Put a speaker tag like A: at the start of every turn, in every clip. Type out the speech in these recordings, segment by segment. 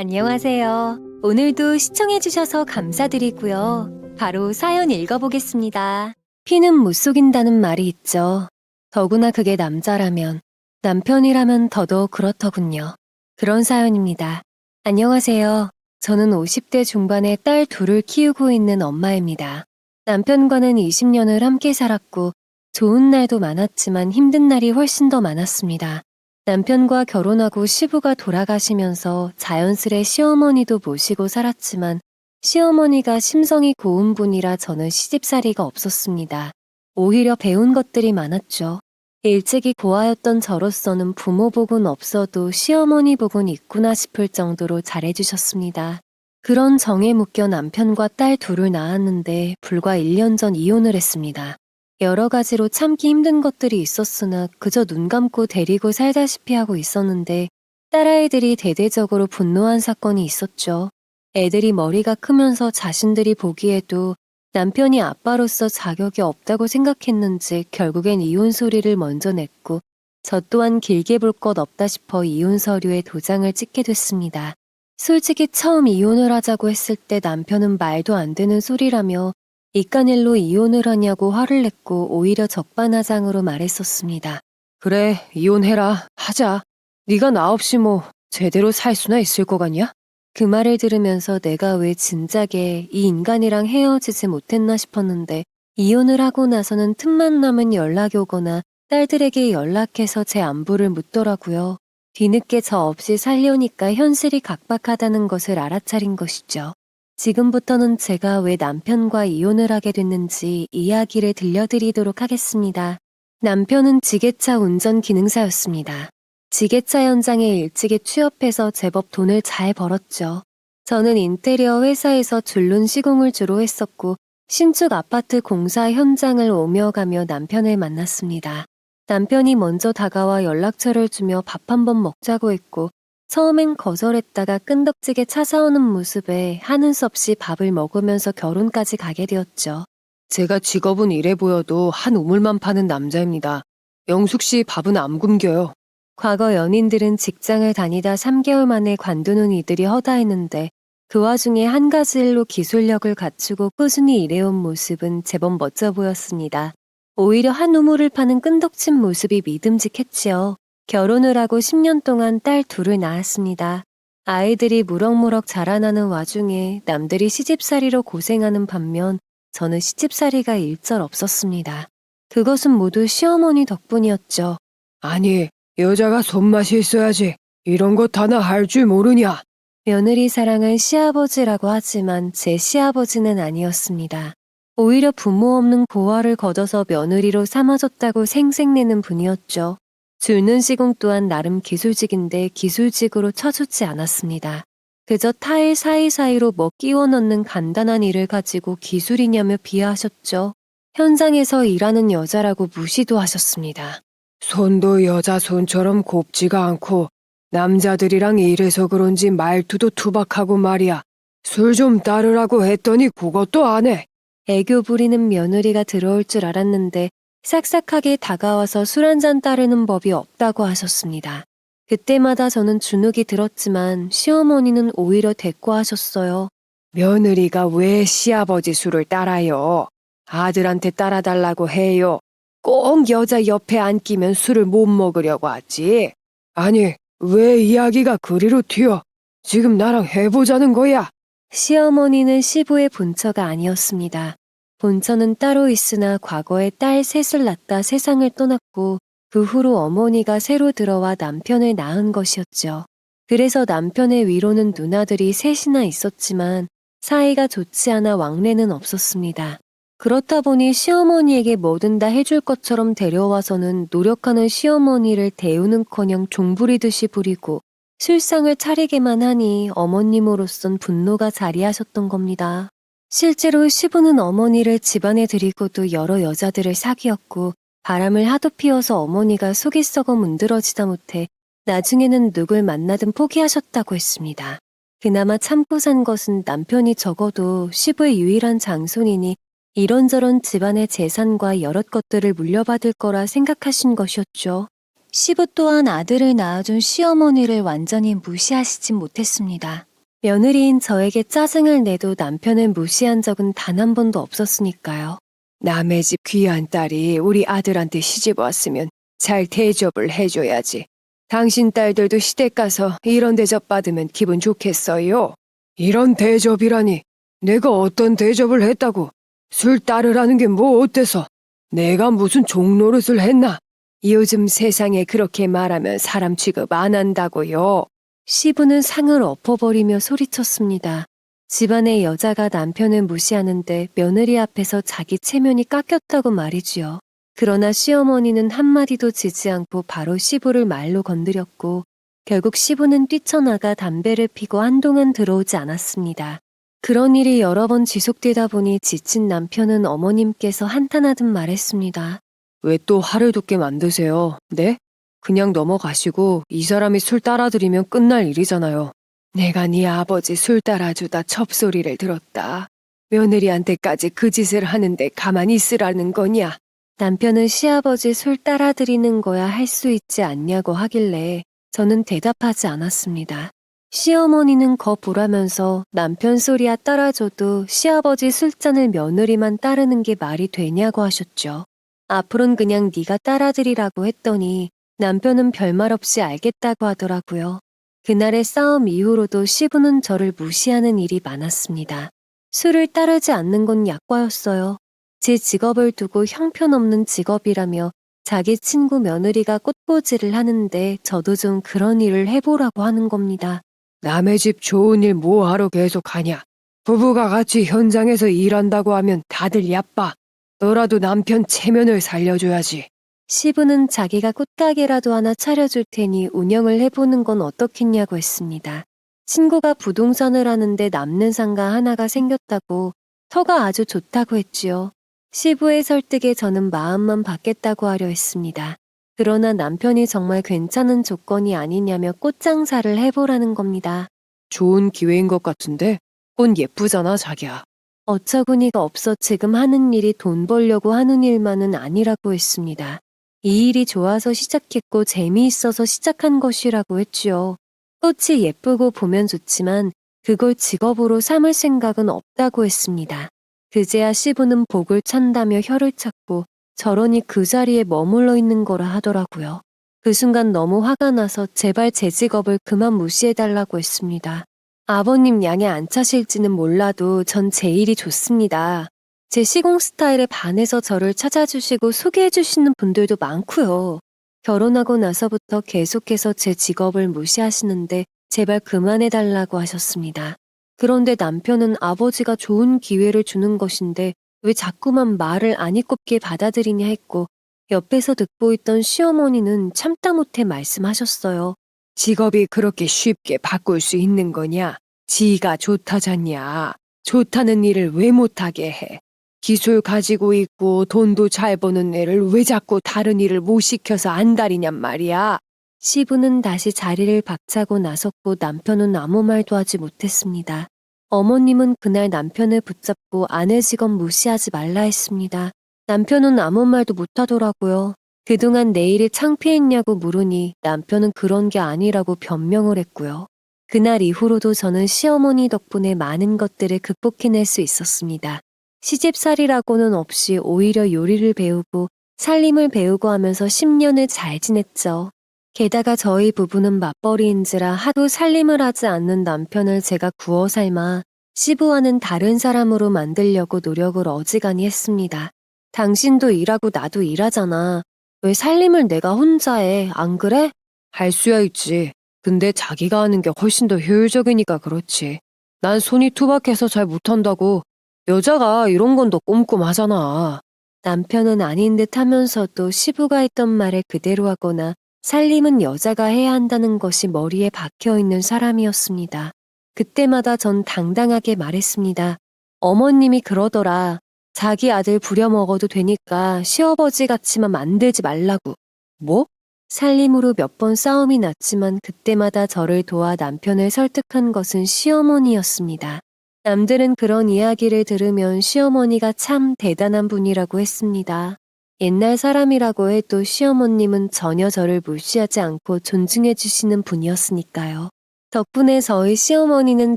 A: 안녕하세요. 오늘도 시청해주셔서 감사드리고요. 바로 사연 읽어보겠습니다. 피는 못 속인다는 말이 있죠. 더구나 그게 남자라면, 남편이라면 더더욱 그렇더군요. 그런 사연입니다. 안녕하세요. 저는 50대 중반의 딸 둘을 키우고 있는 엄마입니다. 남편과는 20년을 함께 살았고, 좋은 날도 많았지만 힘든 날이 훨씬 더 많았습니다. 남편과 결혼하고 시부가 돌아가시면서 자연스레 시어머니도 모시고 살았지만 시어머니가 심성이 고운 분이라 저는 시집살이가 없었습니다. 오히려 배운 것들이 많았죠. 일찍이 고아였던 저로서는 부모 복은 없어도 시어머니 복은 있구나 싶을 정도로 잘해주셨습니다. 그런 정에 묶여 남편과 딸 둘을 낳았는데 불과 1년 전 이혼을 했습니다. 여러 가지로 참기 힘든 것들이 있었으나 그저 눈 감고 데리고 살다시피 하고 있었는데 딸아이들이 대대적으로 분노한 사건이 있었죠. 애들이 머리가 크면서 자신들이 보기에도 남편이 아빠로서 자격이 없다고 생각했는지 결국엔 이혼 소리를 먼저 냈고 저 또한 길게 볼 것 없다 싶어 이혼 서류에 도장을 찍게 됐습니다. 솔직히 처음 이혼을 하자고 했을 때 남편은 말도 안 되는 소리라며 이깟 일로 이혼을 하냐고 화를 냈고 오히려 적반하장으로 말했었습니다. 그래, 이혼해라. 하자. 네가 나 없이 뭐 제대로 살 수나 있을 거 같냐? 그 말을 들으면서 내가 왜 진작에 이 인간이랑 헤어지지 못했나 싶었는데 이혼을 하고 나서는 틈만 나면 연락이 오거나 딸들에게 연락해서 제 안부를 묻더라고요. 뒤늦게 저 없이 살려니까 현실이 각박하다는 것을 알아차린 것이죠. 지금부터는 제가 왜 남편과 이혼을 하게 됐는지 이야기를 들려드리도록 하겠습니다. 남편은 지게차 운전 기능사였습니다. 지게차 현장에 일찍이 취업해서 제법 돈을 잘 벌었죠. 저는 인테리어 회사에서 줄눈 시공을 주로 했었고 신축 아파트 공사 현장을 오며 가며 남편을 만났습니다. 남편이 먼저 다가와 연락처를 주며 밥 한번 먹자고 했고 처음엔 거절했다가 끈덕지게 찾아오는 모습에 하는 수 없이 밥을 먹으면서 결혼까지 가게 되었죠. 제가 직업은 이래 보여도 한 우물만 파는 남자입니다. 영숙 씨 밥은 안 굶겨요. 과거 연인들은 직장을 다니다 3개월 만에 관두는 이들이 허다했는데 그 와중에 한 가지 일로 기술력을 갖추고 꾸준히 일해온 모습은 제법 멋져 보였습니다. 오히려 한 우물을 파는 끈덕진 모습이 믿음직했지요. 결혼을 하고 10년 동안 딸 둘을 낳았습니다. 아이들이 무럭무럭 자라나는 와중에 남들이 시집살이로 고생하는 반면 저는 시집살이가 일절 없었습니다. 그것은 모두 시어머니 덕분이었죠. 아니, 여자가 손맛이 있어야지. 이런 것 하나 할 줄 모르냐? 며느리 사랑은 시아버지라고 하지만 제 시아버지는 아니었습니다. 오히려 부모 없는 고아를 걷어서 며느리로 삼아줬다고 생색내는 분이었죠. 줄눈 시공 또한 나름 기술직인데 기술직으로 쳐주지 않았습니다. 그저 타일 사이사이로 뭐 끼워 넣는 간단한 일을 가지고 기술이냐며 비하하셨죠. 현장에서 일하는 여자라고 무시도 하셨습니다. 손도 여자 손처럼 곱지가 않고 남자들이랑 일해서 그런지 말투도 투박하고 말이야. 술 좀 따르라고 했더니 그것도 안 해. 애교 부리는 며느리가 들어올 줄 알았는데 싹싹하게 다가와서 술 한잔 따르는 법이 없다고 하셨습니다. 그때마다 저는 주눅이 들었지만 시어머니는 오히려 대꾸하셨어요. 며느리가 왜 시아버지 술을 따라요? 아들한테 따라달라고 해요. 꼭 여자 옆에 앉기면 술을 못 먹으려고 하지. 아니, 왜 이야기가 그리로 튀어? 지금 나랑 해보자는 거야. 시어머니는 시부의 본처가 아니었습니다. 본처는 따로 있으나 과거에 딸 셋을 낳다 세상을 떠났고 그 후로 어머니가 새로 들어와 남편을 낳은 것이었죠. 그래서 남편의 위로는 누나들이 셋이나 있었지만 사이가 좋지 않아 왕래는 없었습니다. 그렇다 보니 시어머니에게 뭐든 다 해줄 것처럼 데려와서는 노력하는 시어머니를 대우는커녕 종부리듯이 부리고 술상을 차리게만 하니 어머님으로선 분노가 자리하셨던 겁니다. 실제로 시부는 어머니를 집안에 들이고도 여러 여자들을 사귀었고 바람을 하도 피워서 어머니가 속이 썩어 문드러지다 못해 나중에는 누굴 만나든 포기하셨다고 했습니다. 그나마 참고 산 것은 남편이 적어도 시부의 유일한 장손이니 이런저런 집안의 재산과 여럿 것들을 물려받을 거라 생각하신 것이었죠. 시부 또한 아들을 낳아준 시어머니를 완전히 무시하시진 못했습니다. 며느리인 저에게 짜증을 내도 남편을 무시한 적은 단 한 번도 없었으니까요.
B: 남의 집 귀한 딸이 우리 아들한테 시집 왔으면 잘 대접을 해줘야지. 당신 딸들도 시댁 가서 이런 대접 받으면 기분 좋겠어요. 이런 대접이라니. 내가 어떤 대접을 했다고. 술 따르라는 게 뭐 어때서? 내가 무슨 종노릇을 했나? 요즘 세상에 그렇게 말하면 사람 취급 안 한다고요.
A: 시부는 상을 엎어버리며 소리쳤습니다. 집안의 여자가 남편을 무시하는데 며느리 앞에서 자기 체면이 깎였다고 말이지요. 그러나 시어머니는 한마디도 지지 않고 바로 시부를 말로 건드렸고 결국 시부는 뛰쳐나가 담배를 피고 한동안 들어오지 않았습니다. 그런 일이 여러 번 지속되다 보니 지친 남편은 어머님께서 한탄하듯 말했습니다.
B: 왜 또 화를 돋게 만드세요? 네? 그냥 넘어가시고 이 사람이 술 따라드리면 끝날 일이잖아요. 내가 네 아버지 술 따라주다 첩소리를 들었다. 며느리한테까지 그 짓을 하는데 가만히 있으라는 거냐?
A: 남편은 시아버지 술 따라드리는 거야 할 수 있지 않냐고 하길래 저는 대답하지 않았습니다. 시어머니는 거부라면서 남편 소리야 따라줘도 시아버지 술잔을 며느리만 따르는 게 말이 되냐고 하셨죠. 앞으론 그냥 네가 따라드리라고 했더니 남편은 별말 없이 알겠다고 하더라고요. 그날의 싸움 이후로도 시부는 저를 무시하는 일이 많았습니다. 술을 따르지 않는 건 약과였어요. 제 직업을 두고 형편없는 직업이라며 자기 친구 며느리가 꽃꽂이를 하는데 저도 좀 그런 일을 해보라고 하는 겁니다.
B: 남의 집 좋은 일 뭐하러 계속 하냐? 부부가 같이 현장에서 일한다고 하면 다들 야빠. 너라도 남편 체면을 살려줘야지.
A: 시부는 자기가 꽃가게라도 하나 차려줄 테니 운영을 해보는 건 어떻겠냐고 했습니다. 친구가 부동산을 하는데 남는 상가 하나가 생겼다고 터가 아주 좋다고 했지요. 시부의 설득에 저는 마음만 받겠다고 하려 했습니다. 그러나 남편이 정말 괜찮은 조건이 아니냐며 꽃장사를 해보라는 겁니다.
B: 좋은 기회인 것 같은데? 꽃 예쁘잖아, 자기야.
A: 어처구니가 없어 지금 하는 일이 돈 벌려고 하는 일만은 아니라고 했습니다. 이 일이 좋아서 시작했고 재미있어서 시작한 것이라고 했지요. 꽃이 예쁘고 보면 좋지만 그걸 직업으로 삼을 생각은 없다고 했습니다. 그제야 시부는 복을 찬다며 혀를 찾고 저러니 그 자리에 머물러 있는 거라 하더라고요. 그 순간 너무 화가 나서 제발 제 직업을 그만 무시해달라고 했습니다. 아버님 양에 안 차실지는 몰라도 전 제 일이 좋습니다. 제 시공 스타일에 반해서 저를 찾아주시고 소개해주시는 분들도 많고요. 결혼하고 나서부터 계속해서 제 직업을 무시하시는데 제발 그만해달라고 하셨습니다. 그런데 남편은 아버지가 좋은 기회를 주는 것인데 왜 자꾸만 말을 안 이꼽게 받아들이냐 했고 옆에서 듣고 있던 시어머니는 참다 못해 말씀하셨어요.
B: 직업이 그렇게 쉽게 바꿀 수 있는 거냐? 지가 좋다잖냐? 좋다는 일을 왜 못하게 해? 기술 가지고 있고 돈도 잘 버는 애를 왜 자꾸 다른 일을 못 시켜서 안달이냔 말이야.
A: 시부는 다시 자리를 박차고 나섰고 남편은 아무 말도 하지 못했습니다. 어머님은 그날 남편을 붙잡고 아내 직업 무시하지 말라 했습니다. 남편은 아무 말도 못하더라고요. 그동안 내 일이 창피했냐고 물으니 남편은 그런 게 아니라고 변명을 했고요. 그날 이후로도 저는 시어머니 덕분에 많은 것들을 극복해낼 수 있었습니다. 시집살이라고는 없이 오히려 요리를 배우고 살림을 배우고 하면서 10년을 잘 지냈죠. 게다가 저희 부부는 맞벌이인지라 하도 살림을 하지 않는 남편을 제가 구워 삶아 시부와는 다른 사람으로 만들려고 노력을 어지간히 했습니다. 당신도 일하고 나도 일하잖아. 왜 살림을 내가 혼자 해? 안 그래?
B: 할 수야 있지. 근데 자기가 하는 게 훨씬 더 효율적이니까 그렇지. 난 손이 투박해서 잘 못한다고. 여자가 이런 건 더 꼼꼼하잖아.
A: 남편은 아닌 듯 하면서도 시부가 했던 말을 그대로 하거나 살림은 여자가 해야 한다는 것이 머리에 박혀 있는 사람이었습니다. 그때마다 전 당당하게 말했습니다. 어머님이 그러더라. 자기 아들 부려먹어도 되니까 시어버지 같이만 만들지 말라고.
B: 뭐?
A: 살림으로 몇 번 싸움이 났지만 그때마다 저를 도와 남편을 설득한 것은 시어머니였습니다. 남들은 그런 이야기를 들으면 시어머니가 참 대단한 분이라고 했습니다. 옛날 사람이라고 해도 시어머님은 전혀 저를 무시하지 않고 존중해 주시는 분이었으니까요. 덕분에 저희 시어머니는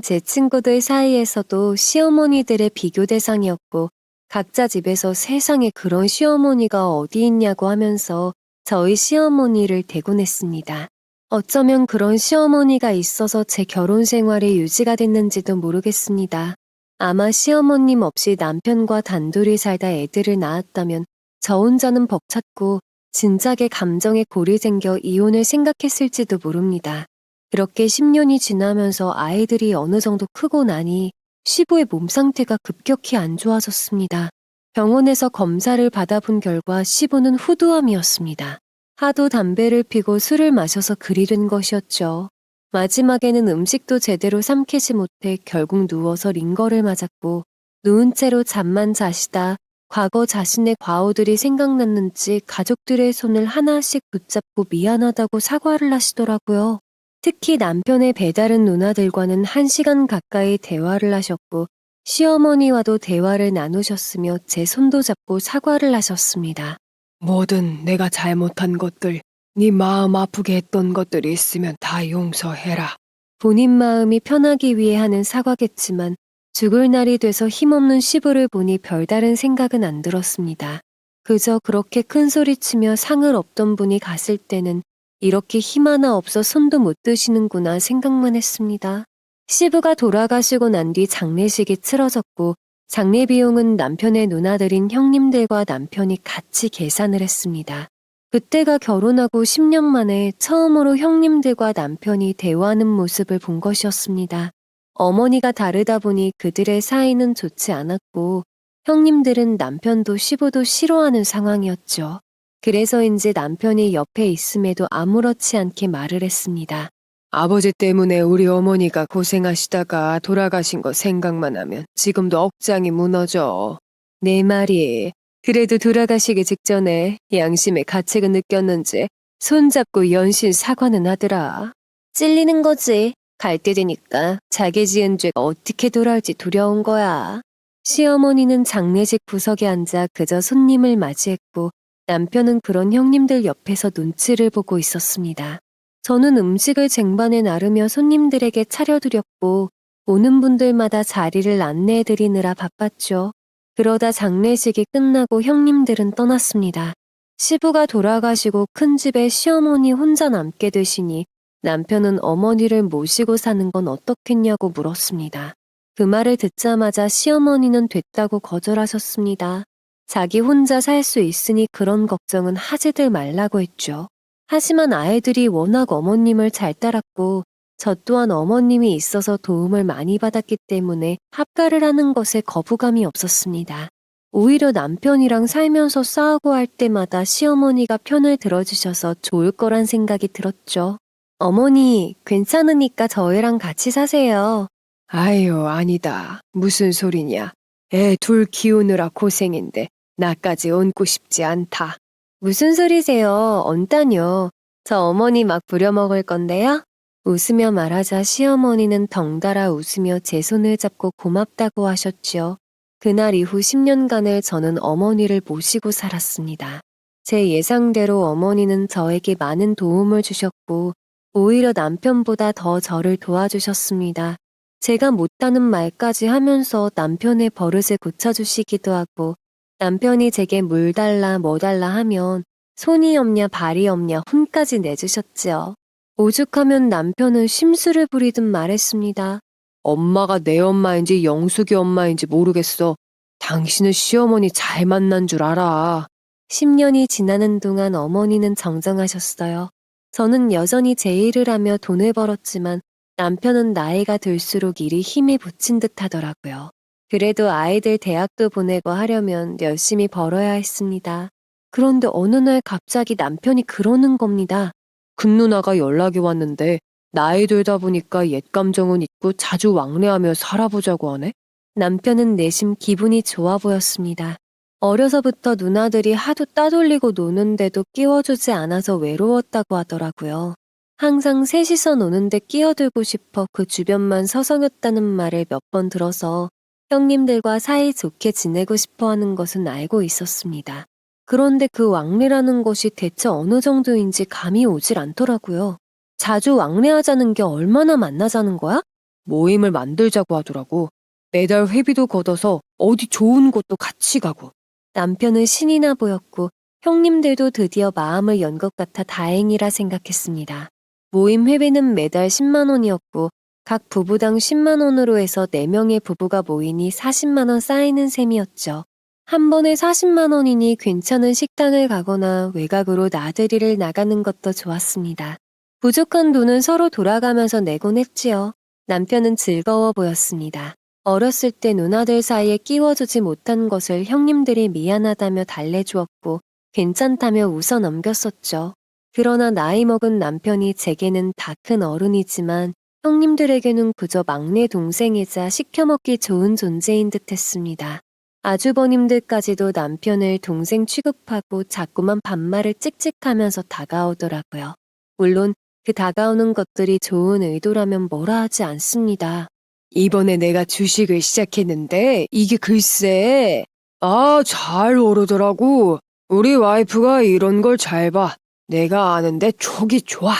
A: 제 친구들 사이에서도 시어머니들의 비교 대상이었고 각자 집에서 세상에 그런 시어머니가 어디 있냐고 하면서 저희 시어머니를 대곤했습니다. 어쩌면 그런 시어머니가 있어서 제 결혼 생활이 유지가 됐는지도 모르겠습니다. 아마 시어머님 없이 남편과 단둘이 살다 애들을 낳았다면 저 혼자는 벅찼고 진작에 감정에 골이 생겨 이혼을 생각했을지도 모릅니다. 그렇게 10년이 지나면서 아이들이 어느 정도 크고 나니 시부의 몸 상태가 급격히 안 좋아졌습니다. 병원에서 검사를 받아본 결과 시부는 후두암이었습니다. 하도 담배를 피고 술을 마셔서 그리 된 것이었죠. 마지막에는 음식도 제대로 삼키지 못해 결국 누워서 링거를 맞았고 누운 채로 잠만 자시다 과거 자신의 과오들이 생각났는지 가족들의 손을 하나씩 붙잡고 미안하다고 사과를 하시더라고요. 특히 남편의 배다른 누나들과는 1시간 가까이 대화를 하셨고 시어머니와도 대화를 나누셨으며 제 손도 잡고 사과를 하셨습니다.
B: 뭐든 내가 잘못한 것들, 네 마음 아프게 했던 것들이 있으면 다 용서해라.
A: 본인 마음이 편하기 위해 하는 사과겠지만 죽을 날이 돼서 힘없는 시부를 보니 별다른 생각은 안 들었습니다. 그저 그렇게 큰 소리치며 상을 업던 분이 갔을 때는 이렇게 힘 하나 없어 손도 못 드시는구나 생각만 했습니다. 시부가 돌아가시고 난 뒤 장례식이 치러졌고 장례 비용은 남편의 누나들인 형님들과 남편이 같이 계산을 했습니다. 그때가 결혼하고 10년 만에 처음으로 형님들과 남편이 대화하는 모습을 본 것이었습니다. 어머니가 다르다 보니 그들의 사이는 좋지 않았고 형님들은 남편도 시부도 싫어하는 상황이었죠. 그래서인지 남편이 옆에 있음에도 아무렇지 않게 말을 했습니다.
B: 아버지 때문에 우리 어머니가 고생하시다가 돌아가신 거 생각만 하면 지금도 억장이 무너져.
A: 내 말이 그래도 돌아가시기 직전에 양심의 가책을 느꼈는지 손잡고 연신 사과는 하더라. 찔리는 거지. 갈 때 되니까 자기 지은 죄가 어떻게 돌아올지 두려운 거야. 시어머니는 장례식 구석에 앉아 그저 손님을 맞이했고 남편은 그런 형님들 옆에서 눈치를 보고 있었습니다. 저는 음식을 쟁반에 나르며 손님들에게 차려드렸고 오는 분들마다 자리를 안내해드리느라 바빴죠. 그러다 장례식이 끝나고 형님들은 떠났습니다. 시부가 돌아가시고 큰 집에 시어머니 혼자 남게 되시니 남편은 어머니를 모시고 사는 건 어떻겠냐고 물었습니다. 그 말을 듣자마자 시어머니는 됐다고 거절하셨습니다. 자기 혼자 살 수 있으니 그런 걱정은 하지들 말라고 했죠. 하지만 아이들이 워낙 어머님을 잘 따랐고 저 또한 어머님이 있어서 도움을 많이 받았기 때문에 합가를 하는 것에 거부감이 없었습니다. 오히려 남편이랑 살면서 싸우고 할 때마다 시어머니가 편을 들어주셔서 좋을 거란 생각이 들었죠. 어머니, 괜찮으니까 저희랑 같이 사세요.
B: 아유, 아니다. 무슨 소리냐. 애 둘 키우느라 고생인데 나까지 얹고 싶지 않다.
A: 무슨 소리세요? 언짢요. 저 어머니 막 부려먹을 건데요? 웃으며 말하자 시어머니는 덩달아 웃으며 제 손을 잡고 고맙다고 하셨지요. 그날 이후 10년간을 저는 어머니를 모시고 살았습니다. 제 예상대로 어머니는 저에게 많은 도움을 주셨고 오히려 남편보다 더 저를 도와주셨습니다. 제가 못하는 말까지 하면서 남편의 버릇을 고쳐주시기도 하고 남편이 제게 물 달라 뭐 달라 하면 손이 없냐 발이 없냐 혼까지 내주셨지요. 오죽하면 남편은 심술을 부리듯 말했습니다.
B: 엄마가 내 엄마인지 영숙이 엄마인지 모르겠어. 당신은 시어머니 잘 만난 줄 알아.
A: 10년이 지나는 동안 어머니는 정정하셨어요. 저는 여전히 제 일을 하며 돈을 벌었지만 남편은 나이가 들수록 일이 힘이 붙인 듯 하더라고요. 그래도 아이들 대학도 보내고 하려면 열심히 벌어야 했습니다. 그런데 어느 날 갑자기 남편이 그러는 겁니다.
B: 큰 누나가 연락이 왔는데 나이 들다 보니까 옛 감정은 잊고 자주 왕래하며 살아보자고 하네.
A: 남편은 내심 기분이 좋아 보였습니다. 어려서부터 누나들이 하도 따돌리고 노는데도 끼워주지 않아서 외로웠다고 하더라고요. 항상 셋이서 노는데 끼어들고 싶어 그 주변만 서성였다는 말을 몇 번 들어서 형님들과 사이 좋게 지내고 싶어 하는 것은 알고 있었습니다. 그런데 그 왕래라는 것이 대체 어느 정도인지 감이 오질 않더라고요. 자주 왕래하자는 게 얼마나 만나자는 거야?
B: 모임을 만들자고 하더라고. 매달 회비도 걷어서 어디 좋은 곳도 같이 가고.
A: 남편은 신이 나 보였고 형님들도 드디어 마음을 연 것 같아 다행이라 생각했습니다. 모임 회비는 매달 10만 원이었고 각 부부당 10만 원으로 해서 4명의 부부가 모이니 40만 원 쌓이는 셈이었죠. 한 번에 40만 원이니 괜찮은 식당을 가거나 외곽으로 나들이를 나가는 것도 좋았습니다. 부족한 돈은 서로 돌아가면서 내곤 했지요. 남편은 즐거워 보였습니다. 어렸을 때 누나들 사이에 끼워주지 못한 것을 형님들이 미안하다며 달래주었고 괜찮다며 웃어 넘겼었죠. 그러나 나이 먹은 남편이 제게는 다 큰 어른이지만 형님들에게는 그저 막내 동생이자 시켜먹기 좋은 존재인 듯 했습니다. 아주버님들까지도 남편을 동생 취급하고 자꾸만 반말을 찍찍하면서 다가오더라고요. 물론 그 다가오는 것들이 좋은 의도라면 뭐라 하지 않습니다.
B: 이번에 내가 주식을 시작했는데 이게 글쎄 잘 오르더라고. 우리 와이프가 이런 걸 잘 봐. 내가 아는데 촉이 좋아.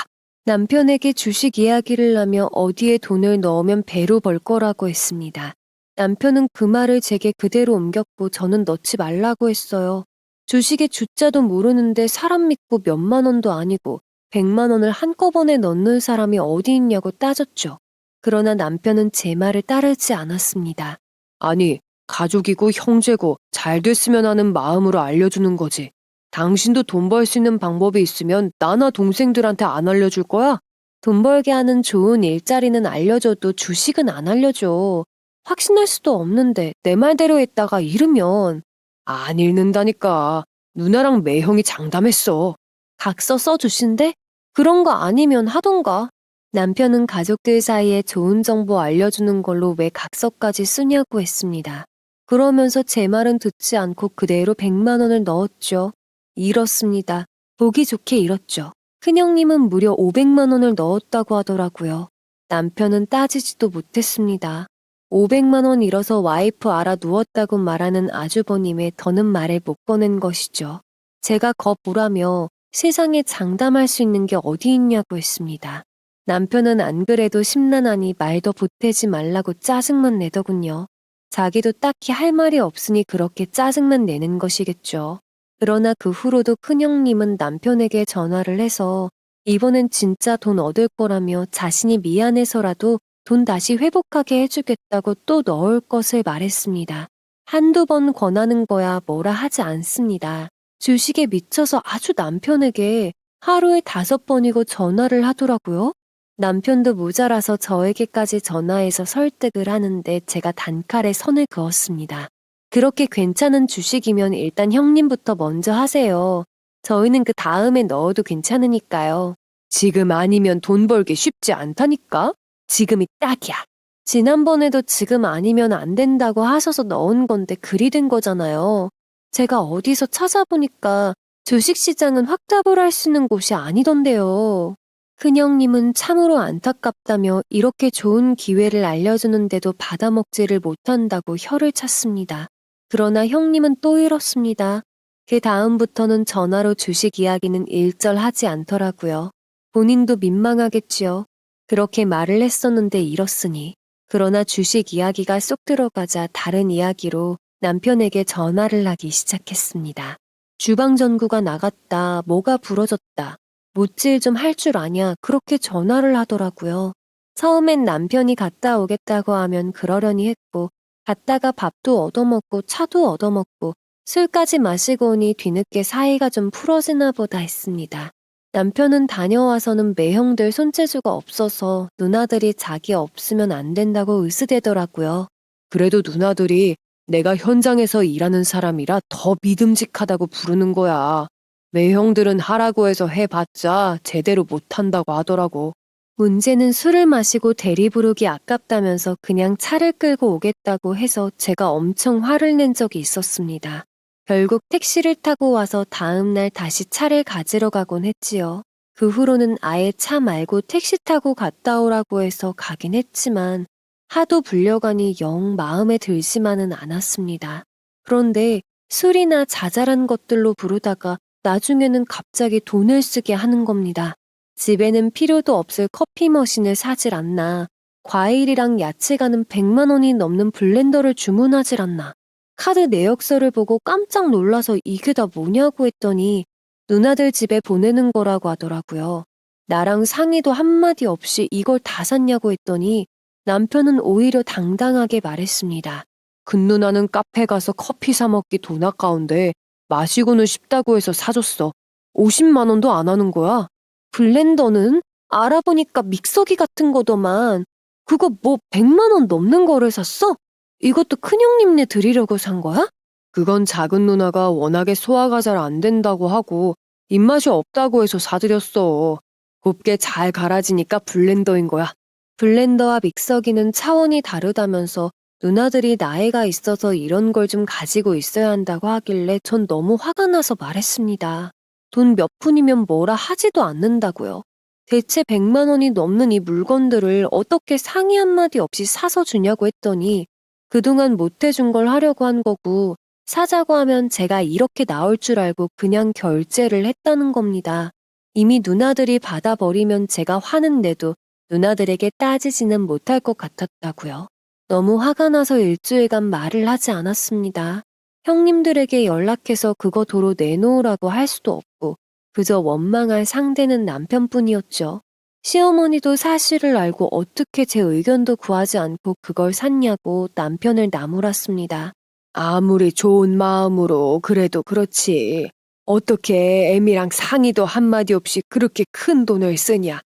A: 남편에게 주식 이야기를 하며 어디에 돈을 넣으면 배로 벌 거라고 했습니다. 남편은 그 말을 제게 그대로 옮겼고 저는 넣지 말라고 했어요. 주식의 주자도 모르는데 사람 믿고 몇만 원도 아니고 100만 원을 한꺼번에 넣는 사람이 어디 있냐고 따졌죠. 그러나 남편은 제 말을 따르지 않았습니다.
B: 아니, 가족이고 형제고 잘 됐으면 하는 마음으로 알려주는 거지. 당신도 돈 벌 수 있는 방법이 있으면 나나 동생들한테 안 알려줄 거야?
A: 돈 벌게 하는 좋은 일자리는 알려줘도 주식은 안 알려줘. 확신할 수도 없는데 내 말대로 했다가 잃으면.
B: 안 읽는다니까. 누나랑 매형이 장담했어.
A: 각서 써주신대? 그런 거 아니면 하던가. 남편은 가족들 사이에 좋은 정보 알려주는 걸로 왜 각서까지 쓰냐고 했습니다. 그러면서 제 말은 듣지 않고 그대로 100만 원을 넣었죠. 잃었습니다. 보기 좋게 잃었죠. 큰형님은 무려 500만 원을 넣었다고 하더라고요. 남편은 따지지도 못했습니다. 500만 원 잃어서 와이프 알아 누웠다고 말하는 아주버님의 더는 말을 못 꺼낸 것이죠. 제가 거부라며 세상에 장담할 수 있는 게 어디 있냐고 했습니다. 남편은 안 그래도 심란하니 말도 보태지 말라고 짜증만 내더군요. 자기도 딱히 할 말이 없으니 그렇게 짜증만 내는 것이겠죠. 그러나 그 후로도 큰형님은 남편에게 전화를 해서 이번엔 진짜 돈 얻을 거라며 자신이 미안해서라도 돈 다시 회복하게 해주겠다고 또 넣을 것을 말했습니다. 한두 번 권하는 거야 뭐라 하지 않습니다. 주식에 미쳐서 아주 남편에게 하루에 5번이고 전화를 하더라고요. 남편도 모자라서 저에게까지 전화해서 설득을 하는데 제가 단칼에 선을 그었습니다. 그렇게 괜찮은 주식이면 일단 형님부터 먼저 하세요. 저희는 그 다음에 넣어도 괜찮으니까요.
B: 지금 아니면 돈 벌기 쉽지 않다니까?
A: 지금이 딱이야. 지난번에도 지금 아니면 안 된다고 하셔서 넣은 건데 그리 된 거잖아요. 제가 어디서 찾아보니까 주식시장은 확답을 할 수 있는 곳이 아니던데요. 큰형님은 참으로 안타깝다며 이렇게 좋은 기회를 알려주는데도 받아먹지를 못한다고 혀를 찼습니다. 그러나 형님은 또 이렇습니다. 그 다음부터는 전화로 주식 이야기는 일절하지 않더라고요. 본인도 민망하겠지요. 그렇게 말을 했었는데 잃었으니. 그러나 주식 이야기가 쏙 들어가자 다른 이야기로 남편에게 전화를 하기 시작했습니다. 주방 전구가 나갔다, 뭐가 부러졌다, 못질 좀 할 줄 아냐, 그렇게 전화를 하더라고요. 처음엔 남편이 갔다 오겠다고 하면 그러려니 했고, 갔다가 밥도 얻어먹고 차도 얻어먹고 술까지 마시고 오니 뒤늦게 사이가 좀 풀어지나 보다 했습니다. 남편은 다녀와서는 매형들 손재주가 없어서 누나들이 자기 없으면 안 된다고 으스대더라고요.
B: 그래도 누나들이 내가 현장에서 일하는 사람이라 더 믿음직하다고 부르는 거야. 매형들은 하라고 해서 해봤자 제대로 못한다고 하더라고.
A: 문제는 술을 마시고 대리 부르기 아깝다면서 그냥 차를 끌고 오겠다고 해서 제가 엄청 화를 낸 적이 있었습니다. 결국 택시를 타고 와서 다음날 다시 차를 가지러 가곤 했지요. 그 후로는 아예 차 말고 택시 타고 갔다 오라고 해서 가긴 했지만 하도 불려가니 영 마음에 들지만은 않았습니다. 그런데 술이나 자잘한 것들로 부르다가 나중에는 갑자기 돈을 쓰게 하는 겁니다. 집에는 필요도 없을 커피 머신을 사질 않나. 과일이랑 야채가는 100만 원이 넘는 블렌더를 주문하질 않나. 카드 내역서를 보고 깜짝 놀라서 이게 다 뭐냐고 했더니 누나들 집에 보내는 거라고 하더라고요. 나랑 상의도 한마디 없이 이걸 다 샀냐고 했더니 남편은 오히려 당당하게 말했습니다.
B: 큰 누나는 카페 가서 커피 사 먹기 돈 아까운데 마시고는 싶다고 해서 사줬어. 50만 원도 안 하는 거야.
A: 블렌더는? 알아보니까 믹서기 같은 거더만. 그거 뭐 100만 원 넘는 거를 샀어? 이것도 큰형님네 드리려고 산 거야?
B: 그건 작은 누나가 워낙에 소화가 잘 안 된다고 하고 입맛이 없다고 해서 사드렸어. 곱게 잘 갈아지니까 블렌더인 거야.
A: 블렌더와 믹서기는 차원이 다르다면서 누나들이 나이가 있어서 이런 걸 좀 가지고 있어야 한다고 하길래 전 너무 화가 나서 말했습니다. 돈 몇 푼이면 뭐라 하지도 않는다고요. 대체 100만 원이 넘는 이 물건들을 어떻게 상의 한마디 없이 사서 주냐고 했더니 그동안 못 해준 걸 하려고 한 거고 사자고 하면 제가 이렇게 나올 줄 알고 그냥 결제를 했다는 겁니다. 이미 누나들이 받아버리면 제가 화는 내도 누나들에게 따지지는 못할 것 같았다고요. 너무 화가 나서 일주일간 말을 하지 않았습니다. 형님들에게 연락해서 그거 도로 내놓으라고 할 수도 없고 그저 원망할 상대는 남편뿐이었죠. 시어머니도 사실을 알고 어떻게 제 의견도 구하지 않고 그걸 샀냐고 남편을 나무랐습니다.
B: 아무리 좋은 마음으로 그래도 그렇지. 어떻게 애미랑 상의도 한마디 없이 그렇게 큰 돈을 쓰냐?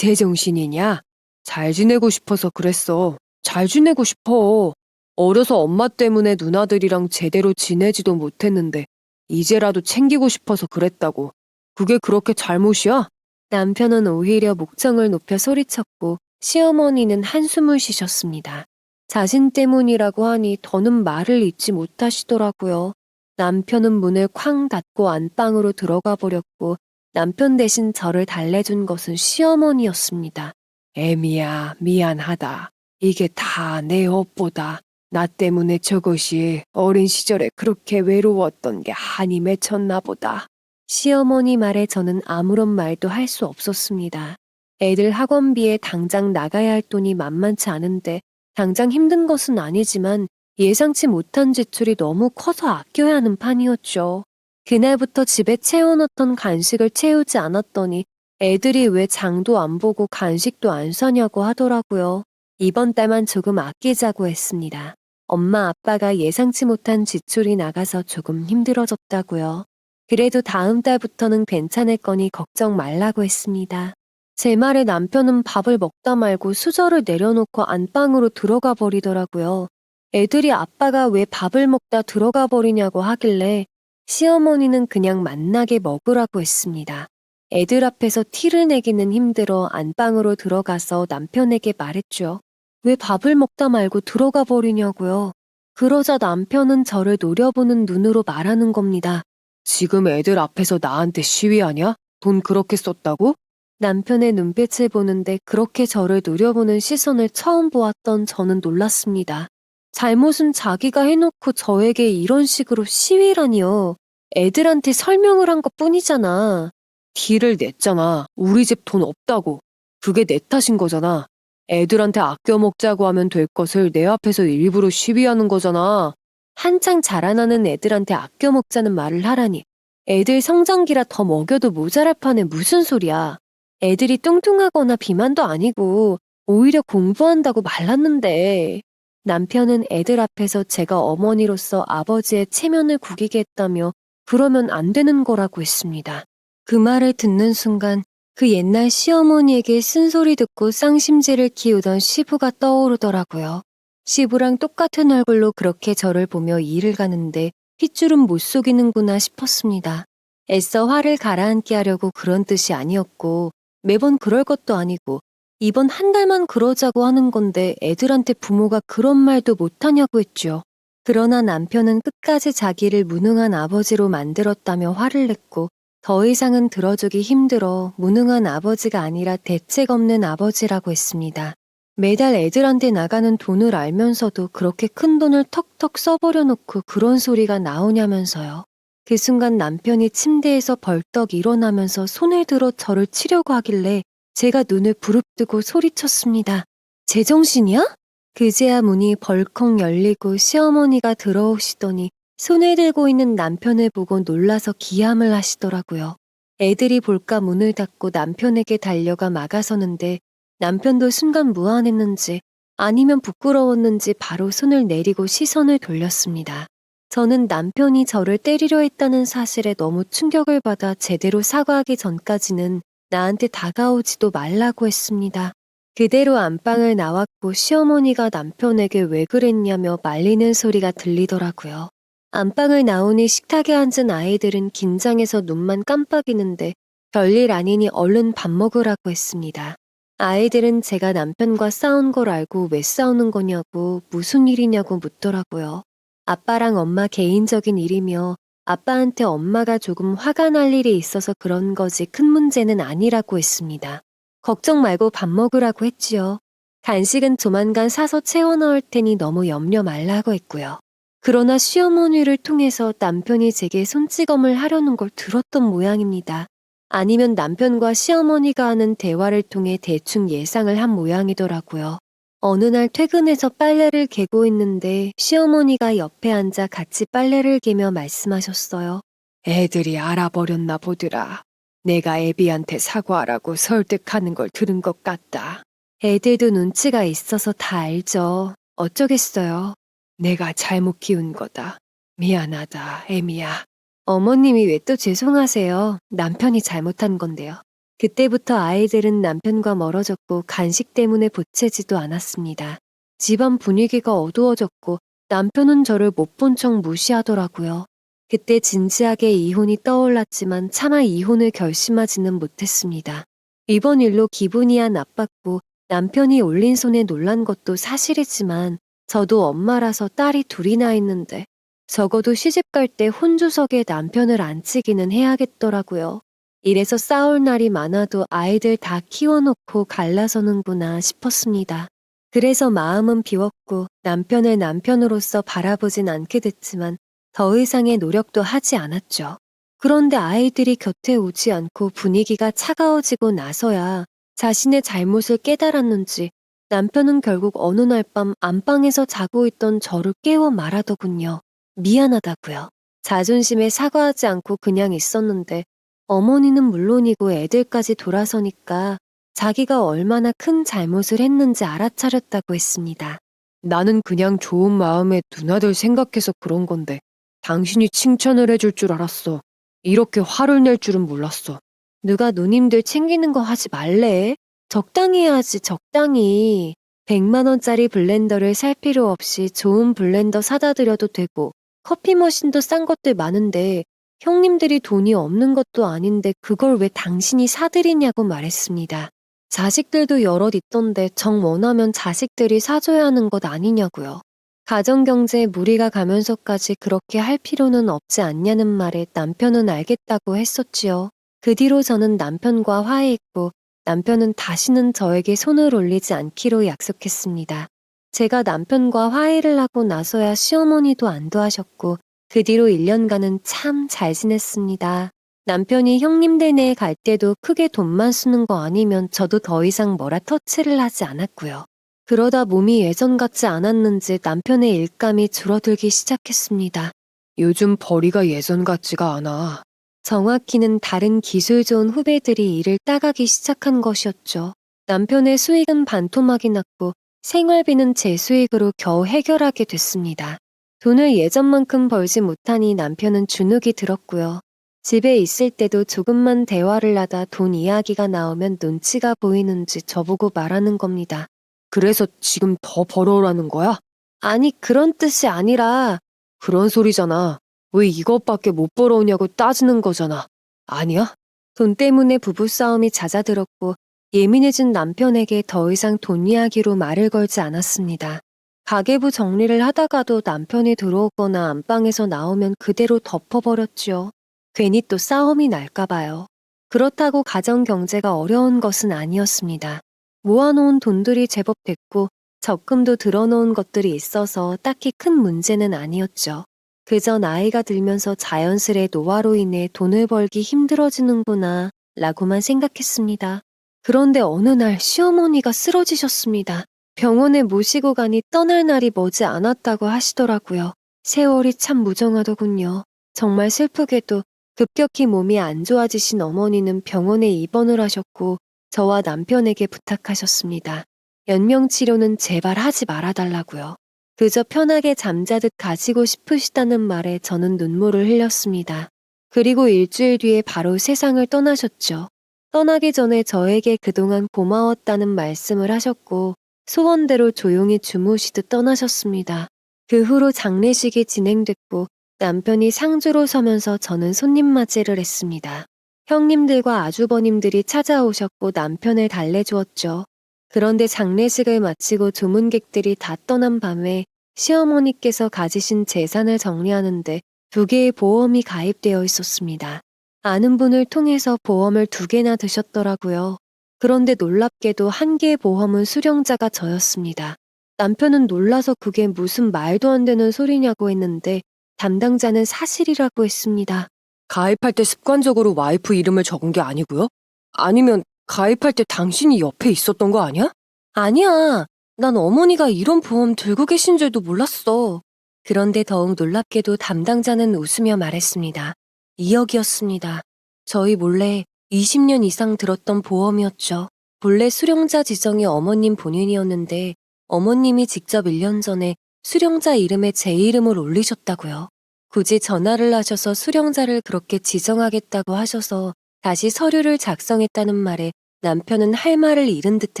B: 제정신이냐? 잘 지내고 싶어서 그랬어. 잘 지내고 싶어. 어려서 엄마 때문에 누나들이랑 제대로 지내지도 못했는데 이제라도 챙기고 싶어서 그랬다고. 그게 그렇게 잘못이야?
A: 남편은 오히려 목청을 높여 소리쳤고 시어머니는 한숨을 쉬셨습니다. 자신 때문이라고 하니 더는 말을 잇지 못하시더라고요. 남편은 문을 쾅 닫고 안방으로 들어가 버렸고 남편 대신 저를 달래준 것은 시어머니였습니다.
B: 애미야, 미안하다. 이게 다 내 업보다. 나 때문에 저것이 어린 시절에 그렇게 외로웠던 게 한이 맺혔나 보다.
A: 시어머니 말에 저는 아무런 말도 할 수 없었습니다. 애들 학원비에 당장 나가야 할 돈이 만만치 않은데 당장 힘든 것은 아니지만 예상치 못한 지출이 너무 커서 아껴야 하는 판이었죠. 그날부터 집에 채워놓던 간식을 채우지 않았더니 애들이 왜 장도 안 보고 간식도 안 사냐고 하더라고요. 이번 달만 조금 아끼자고 했습니다. 엄마 아빠가 예상치 못한 지출이 나가서 조금 힘들어졌다고요. 그래도 다음 달부터는 괜찮을 거니 걱정 말라고 했습니다. 제 말에 남편은 밥을 먹다 말고 수저를 내려놓고 안방으로 들어가 버리더라고요. 애들이 아빠가 왜 밥을 먹다 들어가 버리냐고 하길래 시어머니는 그냥 만나게 먹으라고 했습니다. 애들 앞에서 티를 내기는 힘들어 안방으로 들어가서 남편에게 말했죠. 왜 밥을 먹다 말고 들어가 버리냐고요. 그러자 남편은 저를 노려보는 눈으로 말하는 겁니다.
B: 지금 애들 앞에서 나한테 시위하냐? 돈 그렇게 썼다고?
A: 남편의 눈빛을 보는데 그렇게 저를 노려보는 시선을 처음 보았던 저는 놀랐습니다. 잘못은 자기가 해놓고 저에게 이런 식으로 시위라니요. 애들한테 설명을 한 것 뿐이잖아.
B: 티를 냈잖아. 우리 집 돈 없다고. 그게 내 탓인 거잖아. 애들한테 아껴 먹자고 하면 될 것을 내 앞에서 일부러 시위하는 거잖아.
A: 한창 자라나는 애들한테 아껴 먹자는 말을 하라니. 애들 성장기라 더 먹여도 모자랄 판에 무슨 소리야. 애들이 뚱뚱하거나 비만도 아니고 오히려 공부한다고 말랐는데. 남편은 애들 앞에서 제가 어머니로서 아버지의 체면을 구기게 했다며 그러면 안 되는 거라고 했습니다. 그 말을 듣는 순간 그 옛날 시어머니에게 쓴소리 듣고 쌍심지를 키우던 시부가 떠오르더라고요. 시부랑 똑같은 얼굴로 그렇게 저를 보며 일을 가는데 핏줄은 못 속이는구나 싶었습니다. 애써 화를 가라앉게 하려고 그런 뜻이 아니었고 매번 그럴 것도 아니고 이번 한 달만 그러자고 하는 건데 애들한테 부모가 그런 말도 못하냐고 했죠. 그러나 남편은 끝까지 자기를 무능한 아버지로 만들었다며 화를 냈고 더 이상은 들어주기 힘들어 무능한 아버지가 아니라 대책 없는 아버지라고 했습니다. 매달 애들한테 나가는 돈을 알면서도 그렇게 큰 돈을 턱턱 써버려 놓고 그런 소리가 나오냐면서요. 그 순간 남편이 침대에서 벌떡 일어나면서 손을 들어 저를 치려고 하길래 제가 눈을 부릅뜨고 소리쳤습니다. 제정신이야? 그제야 문이 벌컥 열리고 시어머니가 들어오시더니 손을 들고 있는 남편을 보고 놀라서 기함을 하시더라고요. 애들이 볼까 문을 닫고 남편에게 달려가 막아서는데 남편도 순간 무안했는지 아니면 부끄러웠는지 바로 손을 내리고 시선을 돌렸습니다. 저는 남편이 저를 때리려 했다는 사실에 너무 충격을 받아 제대로 사과하기 전까지는 나한테 다가오지도 말라고 했습니다. 그대로 안방을 나왔고 시어머니가 남편에게 왜 그랬냐며 말리는 소리가 들리더라고요. 안방을 나오니 식탁에 앉은 아이들은 긴장해서 눈만 깜빡이는데 별일 아니니 얼른 밥 먹으라고 했습니다. 아이들은 제가 남편과 싸운 걸 알고 왜 싸우는 거냐고 무슨 일이냐고 묻더라고요. 아빠랑 엄마 개인적인 일이며 아빠한테 엄마가 조금 화가 날 일이 있어서 그런 거지 큰 문제는 아니라고 했습니다. 걱정 말고 밥 먹으라고 했지요. 간식은 조만간 사서 채워 넣을 테니 너무 염려 말라고 했고요. 그러나 시어머니를 통해서 남편이 제게 손찌검을 하려는 걸 들었던 모양입니다. 아니면 남편과 시어머니가 하는 대화를 통해 대충 예상을 한 모양이더라고요. 어느 날 퇴근해서 빨래를 개고 있는데 시어머니가 옆에 앉아 같이 빨래를 개며 말씀하셨어요.
B: 애들이 알아버렸나 보더라. 내가 애비한테 사과하라고 설득하는 걸 들은 것 같다.
A: 애들도 눈치가 있어서 다 알죠. 어쩌겠어요.
B: 내가 잘못 키운 거다. 미안하다, 애미야.
A: 어머님이 왜 또 죄송하세요. 남편이 잘못한 건데요. 그때부터 아이들은 남편과 멀어졌고 간식 때문에 보채지도 않았습니다. 집안 분위기가 어두워졌고 남편은 저를 못 본 척 무시하더라고요. 그때 진지하게 이혼이 떠올랐지만 차마 이혼을 결심하지는 못했습니다. 이번 일로 기분이야 나빴고 남편이 올린 손에 놀란 것도 사실이지만 저도 엄마라서 딸이 둘이나 있는데 적어도 시집갈 때 혼주석에 남편을 앉히기는 해야겠더라고요. 이래서 싸울 날이 많아도 아이들 다 키워놓고 갈라서는구나 싶었습니다. 그래서 마음은 비웠고 남편을 남편으로서 바라보진 않게 됐지만 더 이상의 노력도 하지 않았죠. 그런데 아이들이 곁에 오지 않고 분위기가 차가워지고 나서야 자신의 잘못을 깨달았는지 남편은 결국 어느 날 밤 안방에서 자고 있던 저를 깨워 말하더군요. 미안하다고요. 자존심에 사과하지 않고 그냥 있었는데 어머니는 물론이고 애들까지 돌아서니까 자기가 얼마나 큰 잘못을 했는지 알아차렸다고 했습니다.
B: 나는 그냥 좋은 마음에 누나들 생각해서 그런 건데 당신이 칭찬을 해줄 줄 알았어. 이렇게 화를 낼 줄은 몰랐어.
A: 누가 누님들 챙기는 거 하지 말래? 적당히 해야지 적당히. 100만 원짜리 블렌더를 살 필요 없이 좋은 블렌더 사다 드려도 되고 커피 머신도 싼 것들 많은데 형님들이 돈이 없는 것도 아닌데 그걸 왜 당신이 사드리냐고 말했습니다. 자식들도 여럿 있던데 정 원하면 자식들이 사줘야 하는 것 아니냐고요. 가정경제에 무리가 가면서까지 그렇게 할 필요는 없지 않냐는 말에 남편은 알겠다고 했었지요. 그 뒤로 저는 남편과 화해했고 남편은 다시는 저에게 손을 올리지 않기로 약속했습니다. 제가 남편과 화해를 하고 나서야 시어머니도 안도하셨고 그 뒤로 1년간은 참 잘 지냈습니다. 남편이 형님들네 갈 때도 크게 돈만 쓰는 거 아니면 저도 더 이상 뭐라 터치를 하지 않았고요. 그러다 몸이 예전 같지 않았는지 남편의 일감이 줄어들기 시작했습니다.
B: 요즘 벌이가 예전 같지가 않아.
A: 정확히는 다른 기술 좋은 후배들이 일을 따가기 시작한 것이었죠. 남편의 수익은 반토막이 났고 생활비는 제 수익으로 겨우 해결하게 됐습니다. 돈을 예전만큼 벌지 못하니 남편은 주눅이 들었고요. 집에 있을 때도 조금만 대화를 하다 돈 이야기가 나오면 눈치가 보이는지 저보고 말하는 겁니다.
B: 그래서 지금 더 벌어오라는 거야?
A: 아니 그런 뜻이 아니라
B: 그런 소리잖아. 왜 이것밖에 못 벌어오냐고 따지는 거잖아. 아니야?
A: 돈 때문에 부부싸움이 잦아들었고 예민해진 남편에게 더 이상 돈 이야기로 말을 걸지 않았습니다. 가계부 정리를 하다가도 남편이 들어오거나 안방에서 나오면 그대로 덮어버렸죠. 괜히 또 싸움이 날까봐요. 그렇다고 가정 경제가 어려운 것은 아니었습니다. 모아놓은 돈들이 제법 됐고 적금도 들어놓은 것들이 있어서 딱히 큰 문제는 아니었죠. 그저 나이가 들면서 자연스레 노화로 인해 돈을 벌기 힘들어지는구나 라고만 생각했습니다. 그런데 어느 날 시어머니가 쓰러지셨습니다. 병원에 모시고 가니 떠날 날이 머지 않았다고 하시더라고요. 세월이 참 무정하더군요. 정말 슬프게도 급격히 몸이 안 좋아지신 어머니는 병원에 입원을 하셨고 저와 남편에게 부탁하셨습니다. 연명치료는 제발 하지 말아달라고요. 그저 편하게 잠자듯 가시고 싶으시다는 말에 저는 눈물을 흘렸습니다. 그리고 일주일 뒤에 바로 세상을 떠나셨죠. 떠나기 전에 저에게 그동안 고마웠다는 말씀을 하셨고 소원대로 조용히 주무시듯 떠나셨습니다. 그 후로 장례식이 진행됐고 남편이 상주로 서면서 저는 손님 맞이를 했습니다. 형님들과 아주버님들이 찾아오셨고 남편을 달래주었죠. 그런데 장례식을 마치고 조문객들이 다 떠난 밤에 시어머니께서 가지신 재산을 정리하는데 2개의 보험이 가입되어 있었습니다. 아는 분을 통해서 보험을 2개나 드셨더라고요. 그런데 놀랍게도 1개의 보험은 수령자가 저였습니다. 남편은 놀라서 그게 무슨 말도 안 되는 소리냐고 했는데 담당자는 사실이라고 했습니다.
B: 가입할 때 습관적으로 와이프 이름을 적은 게 아니고요? 아니면 가입할 때 당신이 옆에 있었던 거 아니야?
A: 아니야. 난 어머니가 이런 보험 들고 계신 줄도 몰랐어. 그런데 더욱 놀랍게도 담당자는 웃으며 말했습니다. 2억이었습니다. 저희 몰래 20년 이상 들었던 보험이었죠. 본래 수령자 지정이 어머님 본인이었는데 어머님이 직접 1년 전에 수령자 이름에 제 이름을 올리셨다고요. 굳이 전화를 하셔서 수령자를 그렇게 지정하겠다고 하셔서 다시 서류를 작성했다는 말에 남편은 할 말을 잃은 듯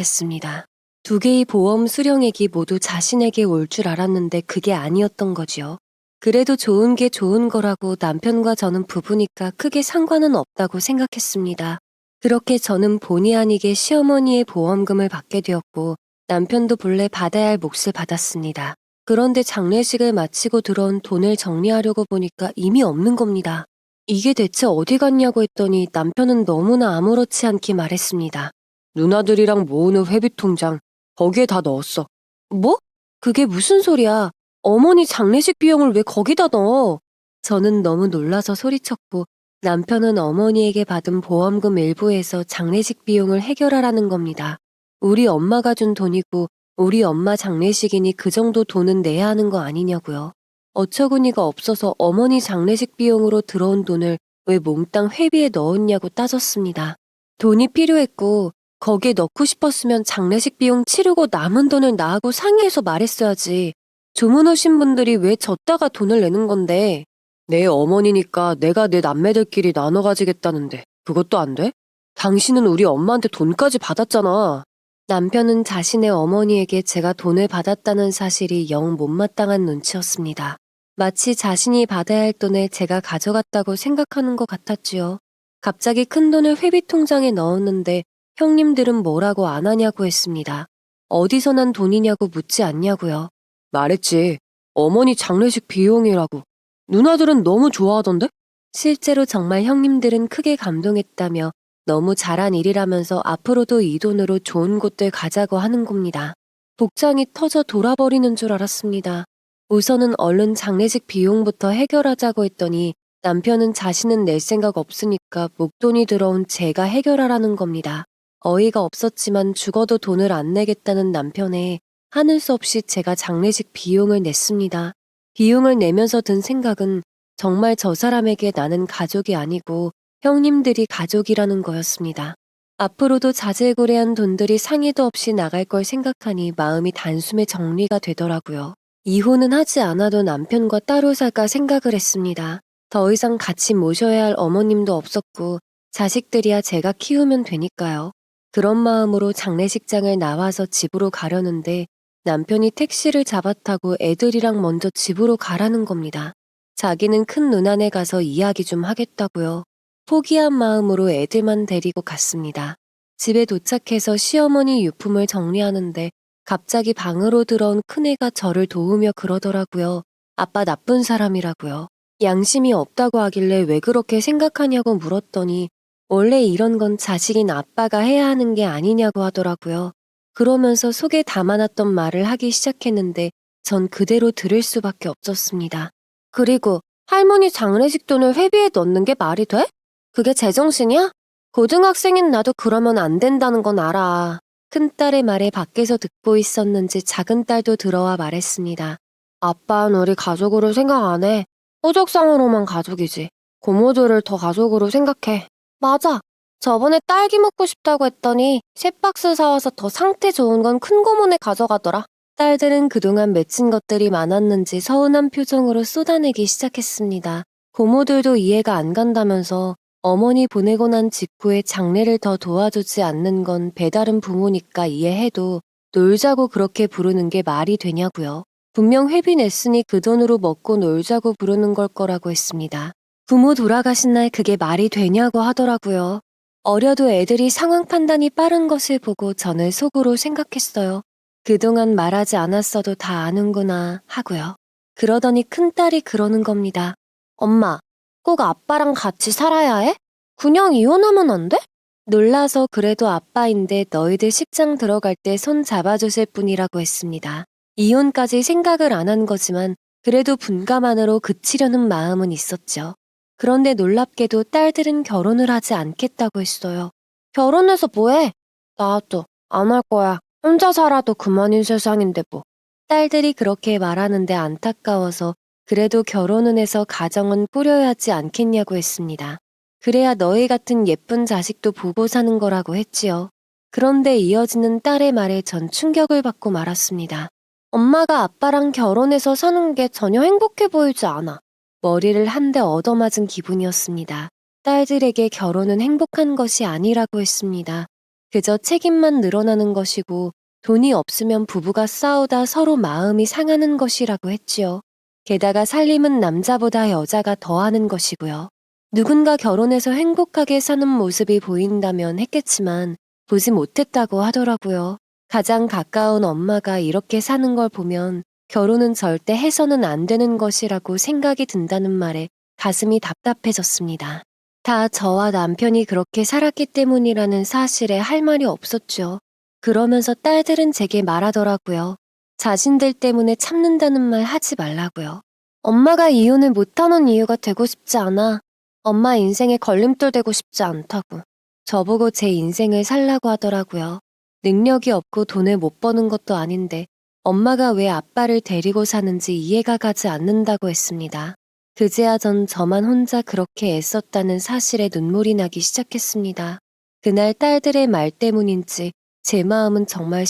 A: 했습니다. 2개의 보험 수령액이 모두 자신에게 올 줄 알았는데 그게 아니었던 거지요. 그래도 좋은 게 좋은 거라고 남편과 저는 부부니까 크게 상관은 없다고 생각했습니다. 그렇게 저는 본의 아니게 시어머니의 보험금을 받게 되었고 남편도 본래 받아야 할 몫을 받았습니다. 그런데 장례식을 마치고 들어온 돈을 정리하려고 보니까 이미 없는 겁니다. 이게 대체 어디 갔냐고 했더니 남편은 너무나 아무렇지 않게 말했습니다.
B: 누나들이랑 모으는 회비통장 거기에 다 넣었어.
A: 뭐? 그게 무슨 소리야? 어머니 장례식 비용을 왜 거기다 넣어? 저는 너무 놀라서 소리쳤고 남편은 어머니에게 받은 보험금 일부에서 장례식 비용을 해결하라는 겁니다. 우리 엄마가 준 돈이고 우리 엄마 장례식이니 그 정도 돈은 내야 하는 거 아니냐고요. 어처구니가 없어서 어머니 장례식 비용으로 들어온 돈을 왜 몽땅 회비에 넣었냐고 따졌습니다. 돈이 필요했고 거기에 넣고 싶었으면 장례식 비용 치르고 남은 돈을 나하고 상의해서 말했어야지. 조문 오신 분들이 왜 졌다가 돈을 내는 건데.
B: 내 어머니니까 내가 내 남매들끼리 나눠 가지겠다는데 그것도 안 돼? 당신은 우리 엄마한테 돈까지 받았잖아.
A: 남편은 자신의 어머니에게 제가 돈을 받았다는 사실이 영 못마땅한 눈치였습니다. 마치 자신이 받아야 할 돈을 제가 가져갔다고 생각하는 것 같았지요. 갑자기 큰 돈을 회비통장에 넣었는데 형님들은 뭐라고 안 하냐고 했습니다. 어디서 난 돈이냐고 묻지 않냐고요.
B: 말했지. 어머니 장례식 비용이라고. 누나들은 너무 좋아하던데?
A: 실제로 정말 형님들은 크게 감동했다며 너무 잘한 일이라면서 앞으로도 이 돈으로 좋은 곳들 가자고 하는 겁니다. 복장이 터져 돌아버리는 줄 알았습니다. 우선은 얼른 장례식 비용부터 해결하자고 했더니 남편은 자신은 낼 생각 없으니까 목돈이 들어온 제가 해결하라는 겁니다. 어이가 없었지만 죽어도 돈을 안 내겠다는 남편에 하늘 수 없이 제가 장례식 비용을 냈습니다. 비용을 내면서 든 생각은 정말 저 사람에게 나는 가족이 아니고 형님들이 가족이라는 거였습니다. 앞으로도 자질구레한 돈들이 상의도 없이 나갈 걸 생각하니 마음이 단숨에 정리가 되더라고요. 이혼은 하지 않아도 남편과 따로 살까 생각을 했습니다. 더 이상 같이 모셔야 할 어머님도 없었고 자식들이야 제가 키우면 되니까요. 그런 마음으로 장례식장을 나와서 집으로 가려는데 남편이 택시를 잡아타고 애들이랑 먼저 집으로 가라는 겁니다. 자기는 큰 누나네 가서 이야기 좀 하겠다고요. 포기한 마음으로 애들만 데리고 갔습니다. 집에 도착해서 시어머니 유품을 정리하는데 갑자기 방으로 들어온 큰애가 저를 도우며 그러더라고요. 아빠 나쁜 사람이라고요. 양심이 없다고 하길래 왜 그렇게 생각하냐고 물었더니 원래 이런 건 자식인 아빠가 해야 하는 게 아니냐고 하더라고요. 그러면서 속에 담아놨던 말을 하기 시작했는데 전 그대로 들을 수밖에 없었습니다. 그리고 할머니 장례식 돈을 회비에 넣는 게 말이 돼? 그게 제정신이야? 고등학생인 나도 그러면 안 된다는 건 알아. 큰딸의 말에 밖에서 듣고 있었는지 작은딸도 들어와 말했습니다. 아빠는 우리 가족으로 생각 안 해. 호적상으로만 가족이지. 고모들을 더 가족으로 생각해. 맞아. 저번에 딸기 먹고 싶다고 했더니 새 박스 사와서 더 상태 좋은 건 큰 고모네 가져가더라. 딸들은 그동안 맺힌 것들이 많았는지 서운한 표정으로 쏟아내기 시작했습니다. 고모들도 이해가 안 간다면서 어머니 보내고 난 직후에 장례를 더 도와주지 않는 건 배다른 부모니까 이해해도 놀자고 그렇게 부르는 게 말이 되냐고요. 분명 회비 냈으니 그 돈으로 먹고 놀자고 부르는 걸 거라고 했습니다. 부모 돌아가신 날 그게 말이 되냐고 하더라고요. 어려도 애들이 상황 판단이 빠른 것을 보고 저는 속으로 생각했어요. 그동안 말하지 않았어도 다 아는구나 하고요. 그러더니 큰딸이 그러는 겁니다. 엄마, 꼭 아빠랑 같이 살아야 해? 그냥 이혼하면 안 돼? 놀라서 그래도 아빠인데 너희들 식장 들어갈 때 손 잡아주실 분이라고 했습니다. 이혼까지 생각을 안 한 거지만 그래도 분가만으로 그치려는 마음은 있었죠. 그런데 놀랍게도 딸들은 결혼을 하지 않겠다고 했어요. 결혼해서 뭐해? 나도 안 할 거야. 혼자 살아도 그만인 세상인데 뭐. 딸들이 그렇게 말하는데 안타까워서 그래도 결혼은 해서 가정은 꾸려야 하지 않겠냐고 했습니다. 그래야 너희 같은 예쁜 자식도 보고 사는 거라고 했지요. 그런데 이어지는 딸의 말에 전 충격을 받고 말았습니다. 엄마가 아빠랑 결혼해서 사는 게 전혀 행복해 보이지 않아. 머리를 한 대 얻어맞은 기분이었습니다. 딸들에게 결혼은 행복한 것이 아니라고 했습니다. 그저 책임만 늘어나는 것이고 돈이 없으면 부부가 싸우다 서로 마음이 상하는 것이라고 했지요. 게다가 살림은 남자보다 여자가 더 하는 것이고요. 누군가 결혼해서 행복하게 사는 모습이 보인다면 했겠지만 보지 못했다고 하더라고요. 가장 가까운 엄마가 이렇게 사는 걸 보면 결혼은 절대 해서는 안 되는 것이라고 생각이 든다는 말에 가슴이 답답해졌습니다. 다 저와 남편이 그렇게 살았기 때문이라는 사실에 할 말이 없었죠. 그러면서 딸들은 제게 말하더라고요. 자신들 때문에 참는다는 말 하지 말라고요. 엄마가 이혼을 못하는 이유가 되고 싶지 않아. 엄마 인생에 걸림돌 되고 싶지 않다고. 저보고 제 인생을 살라고 하더라고요. 능력이 없고 돈을 못 버는 것도 아닌데 엄마가 왜 아빠를 데리고 사는지 이해가 가지 않는다고 했습니다. 그제야 전 저만 혼자 그렇게 애썼다는 사실에 눈물이 나기 시작했습니다. 그날 딸들의 말 때문인지 제 마음은 정말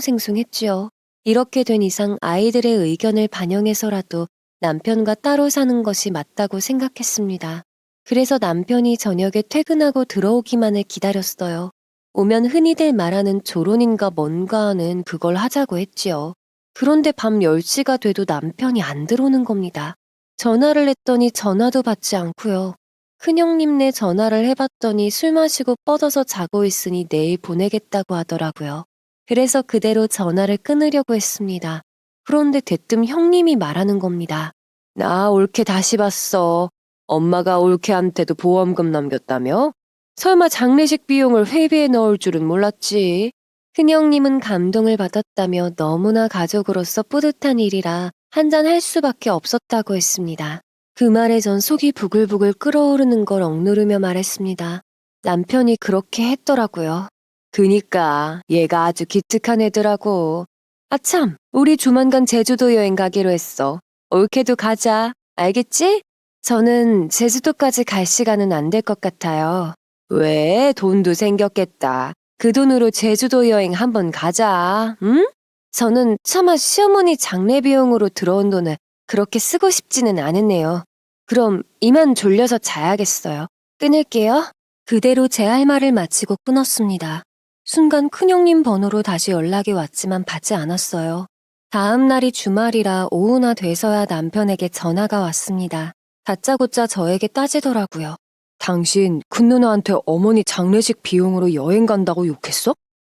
A: 싱숭생숭했지요. 이렇게 된 이상 아이들의 의견을 반영해서라도 남편과 따로 사는 것이 맞다고 생각했습니다. 그래서 남편이 저녁에 퇴근하고 들어오기만을 기다렸어요. 오면 흔히들 말하는 조론인가 뭔가 하는 그걸 하자고 했지요. 그런데 밤 10시가 돼도 남편이 안 들어오는 겁니다. 전화를 했더니 전화도 받지 않고요. 큰형님네 전화를 해봤더니 술 마시고 뻗어서 자고 있으니 내일 보내겠다고 하더라고요. 그래서 그대로 전화를 끊으려고 했습니다. 그런데 대뜸 형님이 말하는 겁니다. 나 올케 다시 봤어. 엄마가 올케한테도 보험금 남겼다며? 설마 장례식 비용을 회비에 넣을 줄은 몰랐지. 큰형님은 감동을 받았다며 너무나 가족으로서 뿌듯한 일이라 한잔 할 수밖에 없었다고 했습니다. 그 말에 전 속이 부글부글 끓어오르는 걸 억누르며 말했습니다. 남편이 그렇게 했더라고요. 그니까 얘가 아주 기특한 애더라고. 아참, 우리 조만간 제주도 여행 가기로 했어. 올케도 가자. 알겠지? 저는 제주도까지 갈 시간은 안 될 것 같아요. 왜? 돈도 생겼겠다. 그 돈으로 제주도 여행 한번 가자, 응? 저는 차마 시어머니 장례 비용으로 들어온 돈을 그렇게 쓰고 싶지는 않으네요. 그럼 이만 졸려서 자야겠어요. 끊을게요. 그대로 제 할 말을 마치고 끊었습니다. 순간 큰형님 번호로 다시 연락이 왔지만 받지 않았어요. 다음 날이 주말이라 오후나 돼서야 남편에게 전화가 왔습니다. 다짜고짜 저에게 따지더라고요. 당신 큰 누나한테 어머니 장례식 비용으로 여행 간다고 욕했어?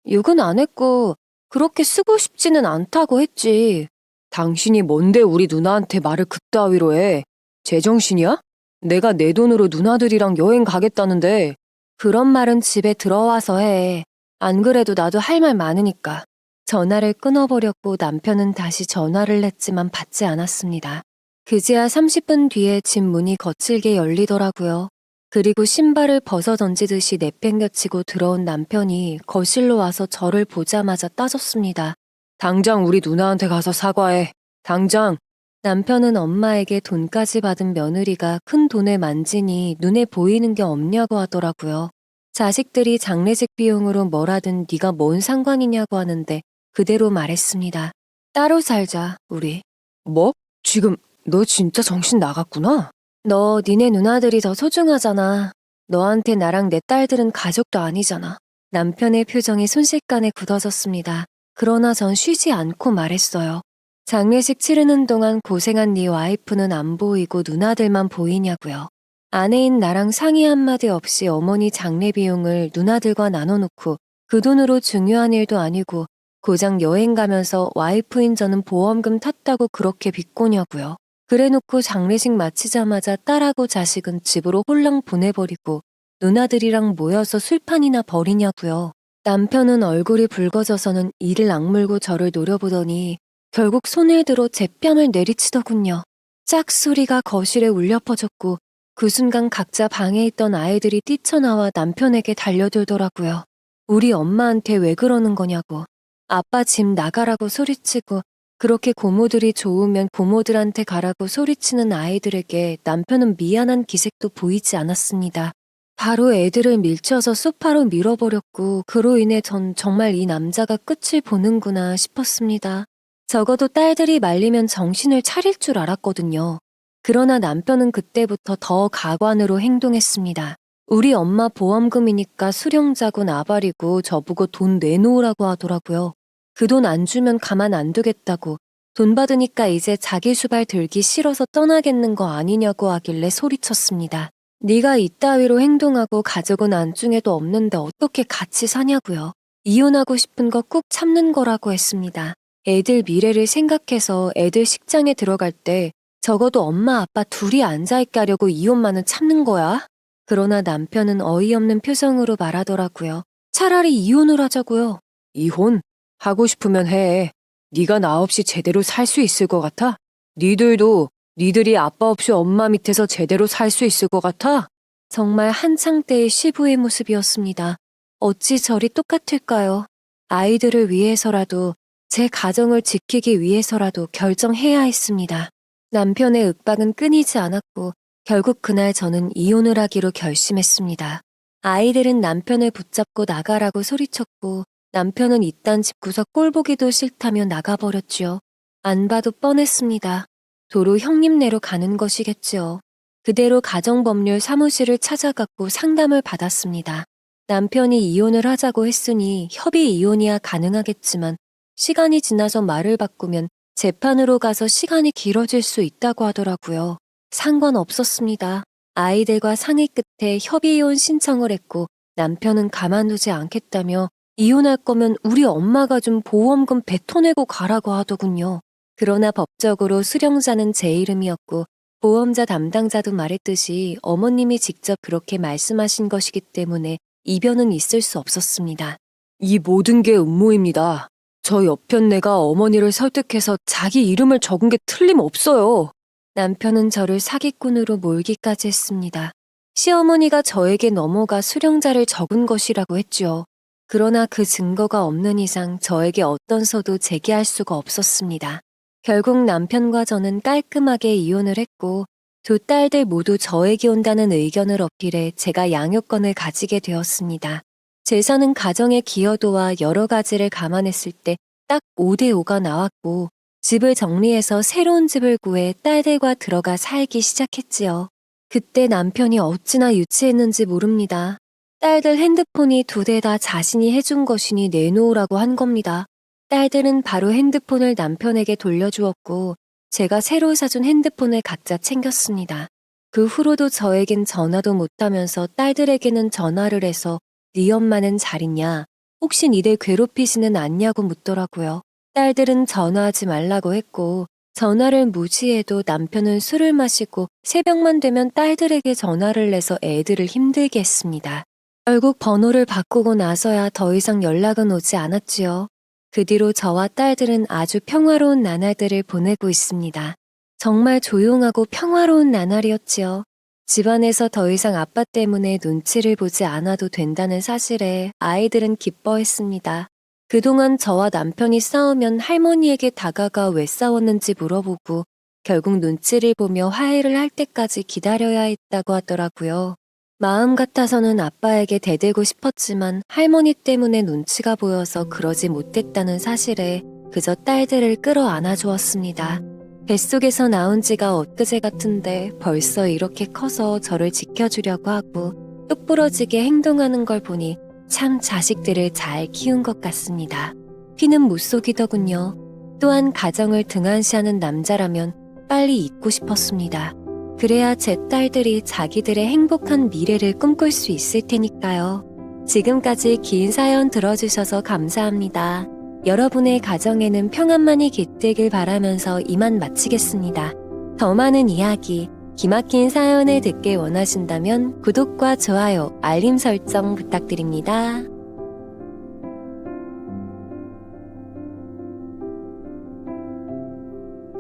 A: 욕은 안 했고 그렇게 쓰고 싶지는 않다고 했지. 당신이 뭔데 우리 누나한테 말을 그따위로 해? 제정신이야? 내가 내 돈으로 누나들이랑 여행 가겠다는데. 그런 말은 집에 들어와서 해. 안 그래도 나도 할 말 많으니까. 전화를 끊어버렸고 남편은 다시 전화를 했지만 받지 않았습니다. 그제야 30분 뒤에 집 문이 거칠게 열리더라고요. 그리고 신발을 벗어 던지듯이 내팽겨치고 들어온 남편이 거실로 와서 저를 보자마자 따졌습니다.
B: 당장 우리 누나한테 가서 사과해. 당장.
A: 남편은 엄마에게 돈까지 받은 며느리가 큰 돈을 만지니 눈에 보이는 게 없냐고 하더라고요. 자식들이 장례식 비용으로 뭘 하든 네가 뭔 상관이냐고 하는데 그대로 말했습니다. 따로 살자, 우리.
B: 뭐? 지금 너 진짜 정신 나갔구나?
A: 너 니네 누나들이 더 소중하잖아. 너한테 나랑 내 딸들은 가족도 아니잖아. 남편의 표정이 순식간에 굳어졌습니다. 그러나 전 쉬지 않고 말했어요. 장례식 치르는 동안 고생한 네 와이프는 안 보이고 누나들만 보이냐고요. 아내인 나랑 상의 한마디 없이 어머니 장례 비용을 누나들과 나눠놓고 그 돈으로 중요한 일도 아니고 고장 여행 가면서 와이프인 저는 보험금 탔다고 그렇게 비꼬냐고요. 그래놓고 장례식 마치자마자 딸하고 자식은 집으로 홀랑 보내버리고 누나들이랑 모여서 술판이나 벌이냐고요. 남편은 얼굴이 붉어져서는 이를 악물고 저를 노려보더니 결국 손을 들어 제 뺨을 내리치더군요. 짝 소리가 거실에 울려 퍼졌고 그 순간 각자 방에 있던 아이들이 뛰쳐나와 남편에게 달려들더라고요. 우리 엄마한테 왜 그러는 거냐고. 아빠 집 나가라고 소리치고 그렇게 고모들이 좋으면 고모들한테 가라고 소리치는 아이들에게 남편은 미안한 기색도 보이지 않았습니다. 바로 애들을 밀쳐서 소파로 밀어버렸고 그로 인해 전 정말 이 남자가 끝을 보는구나 싶었습니다. 적어도 딸들이 말리면 정신을 차릴 줄 알았거든요. 그러나 남편은 그때부터 더 가관으로 행동했습니다. 우리 엄마 보험금이니까 수령자고 나발이고 저보고 돈 내놓으라고 하더라고요. 그 돈 안 주면 가만 안 두겠다고 돈 받으니까 이제 자기 수발 들기 싫어서 떠나겠는 거 아니냐고 하길래 소리쳤습니다. 네가 이따위로 행동하고 가족은 안중에도 없는데 어떻게 같이 사냐고요. 이혼하고 싶은 거 꾹 참는 거라고 했습니다. 애들 미래를 생각해서 애들 식장에 들어갈 때 적어도 엄마 아빠 둘이 앉아있게 하려고 이혼만은 참는 거야? 그러나 남편은 어이없는 표정으로 말하더라고요. 차라리 이혼을 하자고요.
B: 이혼? 하고 싶으면 해. 네가 나 없이 제대로 살 수 있을 것 같아? 니들도 니들이 아빠 없이 엄마 밑에서 제대로 살 수 있을 것 같아?
A: 정말 한창 때의 시부의 모습이었습니다. 어찌 저리 똑같을까요? 아이들을 위해서라도 제 가정을 지키기 위해서라도 결정해야 했습니다. 남편의 윽박은 끊이지 않았고 결국 그날 저는 이혼을 하기로 결심했습니다. 아이들은 남편을 붙잡고 나가라고 소리쳤고 남편은 이딴 집구석 꼴보기도 싫다며 나가버렸지요. 안 봐도 뻔했습니다. 도로 형님네로 가는 것이겠지요. 그대로 가정법률 사무실을 찾아갔고 상담을 받았습니다. 남편이 이혼을 하자고 했으니 협의 이혼이야 가능하겠지만 시간이 지나서 말을 바꾸면 재판으로 가서 시간이 길어질 수 있다고 하더라고요. 상관없었습니다. 아이들과 상의 끝에 협의 이혼 신청을 했고 남편은 가만두지 않겠다며 이혼할 거면 우리 엄마가 좀 보험금 뱉어내고 가라고 하더군요. 그러나 법적으로 수령자는 제 이름이었고 보험자 담당자도 말했듯이 어머님이 직접 그렇게 말씀하신 것이기 때문에 이변은 있을 수 없었습니다.
B: 이 모든 게 음모입니다. 저 옆편네가 어머니를 설득해서 자기 이름을 적은 게 틀림없어요.
A: 남편은 저를 사기꾼으로 몰기까지 했습니다. 시어머니가 저에게 넘어가 수령자를 적은 것이라고 했죠. 그러나 그 증거가 없는 이상 저에게 어떤 서도 제기할 수가 없었습니다. 결국 남편과 저는 깔끔하게 이혼을 했고 두 딸들 모두 저에게 온다는 의견을 어필해 제가 양육권을 가지게 되었습니다. 재산은 가정의 기여도와 여러 가지를 감안했을 때 딱 5대5가 나왔고 집을 정리해서 새로운 집을 구해 딸들과 들어가 살기 시작했지요. 그때 남편이 어찌나 유치했는지 모릅니다. 딸들 핸드폰이 2대 다 자신이 해준 것이니 내놓으라고 한 겁니다. 딸들은 바로 핸드폰을 남편에게 돌려주었고 제가 새로 사준 핸드폰을 각자 챙겼습니다. 그 후로도 저에겐 전화도 못하면서 딸들에게는 전화를 해서 네 엄마는 잘 있냐? 혹시 니들 괴롭히지는 않냐고 묻더라고요. 딸들은 전화하지 말라고 했고 전화를 무시해도 남편은 술을 마시고 새벽만 되면 딸들에게 전화를 내서 애들을 힘들게 했습니다. 결국 번호를 바꾸고 나서야 더 이상 연락은 오지 않았지요. 그 뒤로 저와 딸들은 아주 평화로운 나날들을 보내고 있습니다. 정말 조용하고 평화로운 나날이었지요. 집안에서 더 이상 아빠 때문에 눈치를 보지 않아도 된다는 사실에 아이들은 기뻐했습니다. 그동안 저와 남편이 싸우면 할머니에게 다가가 왜 싸웠는지 물어보고 결국 눈치를 보며 화해를 할 때까지 기다려야 했다고 하더라고요. 마음 같아서는 아빠에게 대들고 싶었지만 할머니 때문에 눈치가 보여서 그러지 못했다는 사실에 그저 딸들을 끌어안아 주었습니다. 뱃속에서 나온 지가 엊그제 같은데 벌써 이렇게 커서 저를 지켜주려고 하고 똑부러지게 행동하는 걸 보니 참 자식들을 잘 키운 것 같습니다. 피는 못 속이더군요. 또한 가정을 등한시하는 남자라면 빨리 잊고 싶었습니다. 그래야 제 딸들이 자기들의 행복한 미래를 꿈꿀 수 있을 테니까요. 지금까지 긴 사연 들어주셔서 감사합니다. 여러분의 가정에는 평안만이 깃들길 바라면서 이만 마치겠습니다. 더 많은 이야기, 기막힌 사연을 듣길 원하신다면 구독과 좋아요, 알림 설정 부탁드립니다.